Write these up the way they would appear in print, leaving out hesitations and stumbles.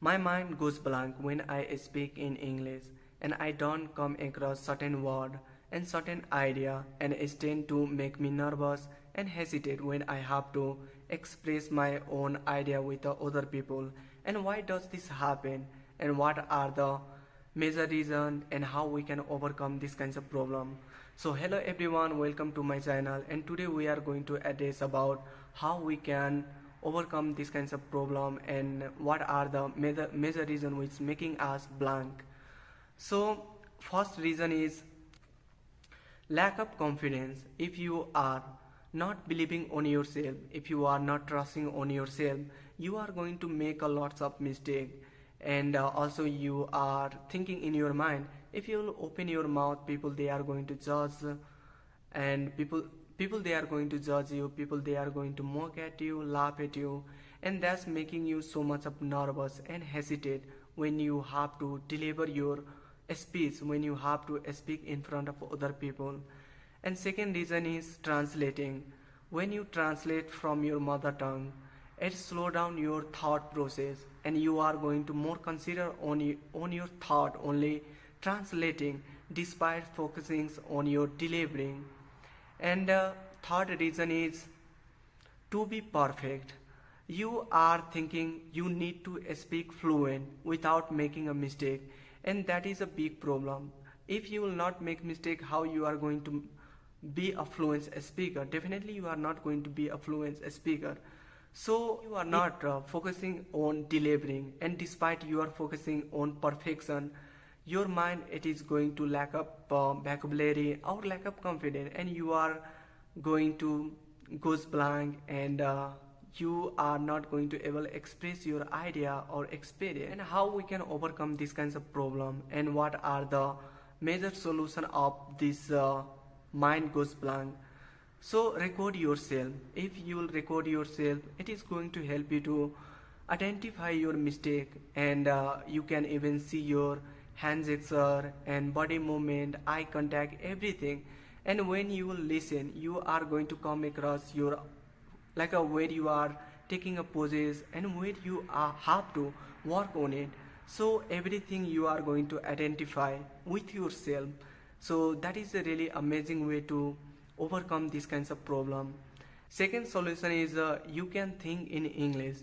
My mind goes blank when I speak in English and I don't come across certain word and certain idea, and it tend to make me nervous and hesitate when I have to express my own idea with the other people. And why does this happen, and what are the major reason and how we can overcome this kinds of problem? So hello everyone, welcome to my channel, and today we are going to address about how we can overcome these kinds of problem and what are the major reason which making us blank. So first reason is lack of confidence. If you are not believing on yourself, if you are not trusting on yourself, you are going to make a lots of mistake. And also you are thinking in your mind, if you open your mouth, people they are going to judge, and people they are going to judge you, people they are going to mock at you, laugh at you, and that's making you so much of nervous and hesitate when you have to deliver your speech, when you have to speak in front of other people. And second reason is translating. When you translate from your mother tongue, it slow down your thought process, and you are going to more consider on your thought only translating despite focusing on your delivering. And third reason is to be perfect. You are thinking you need to speak fluent without making a mistake, and that is a big problem. If you will not make mistake, how you are going to be a fluent speaker? Definitely you are not going to be a fluent speaker. So you are not focusing on delivering, and despite you are focusing on perfection, your mind it is going to lack up vocabulary or lack of confidence, and you are going to goes blank, and you are not going to able express your idea or experience. And how we can overcome these kinds of problem, and what are the major solution of this mind goes blank? So record yourself. If you will record yourself, it is going to help you to identify your mistake, and you can even see your hand gesture and body movement, eye contact, everything. And when you will listen, you are going to come across your like a where you are taking a poses and where you have to work on it. So everything you are going to identify with yourself. So that is a really amazing way to overcome these kinds of problem. Second solution is you can think in English.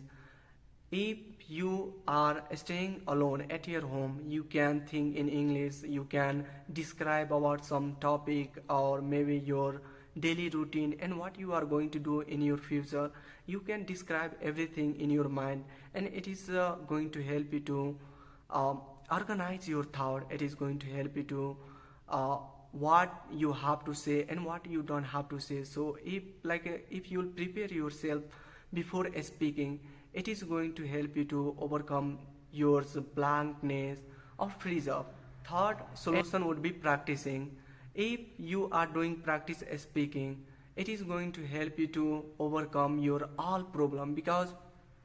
If you are staying alone at your home, you can think in English. You can describe about some topic or maybe your daily routine and what you are going to do in your future. You can describe everything in your mind, and it is going to help you to organize your thought. It is going to help you to what you have to say and what you don't have to say. So if you prepare yourself before speaking, it is going to help you to overcome your blankness or freeze up. Third solution would be practicing. If you are doing practice speaking, it is going to help you to overcome your all problem, because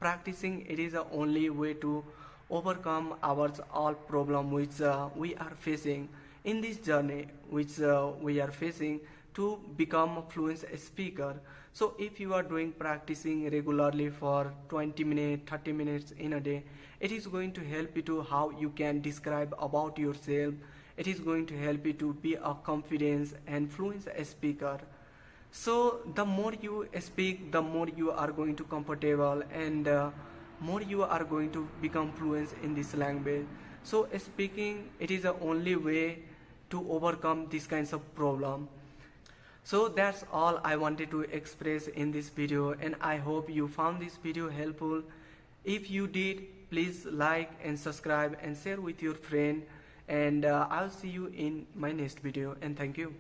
practicing it is the only way to overcome our all problem which we are facing in this journey, which we are facing to become a fluent speaker. So if you are doing practicing regularly for 20 minutes 30 minutes in a day, it is going to help you to how you can describe about yourself. It is going to help you to be a confident and fluent speaker. So the more you speak, the more you are going to comfortable, and more you are going to become fluent in this language. So speaking it is the only way to overcome these kinds of problem. So that's all I wanted to express in this video, and I hope you found this video helpful. If you did, please like and subscribe and share with your friend, and I'll see you in my next video, and thank you.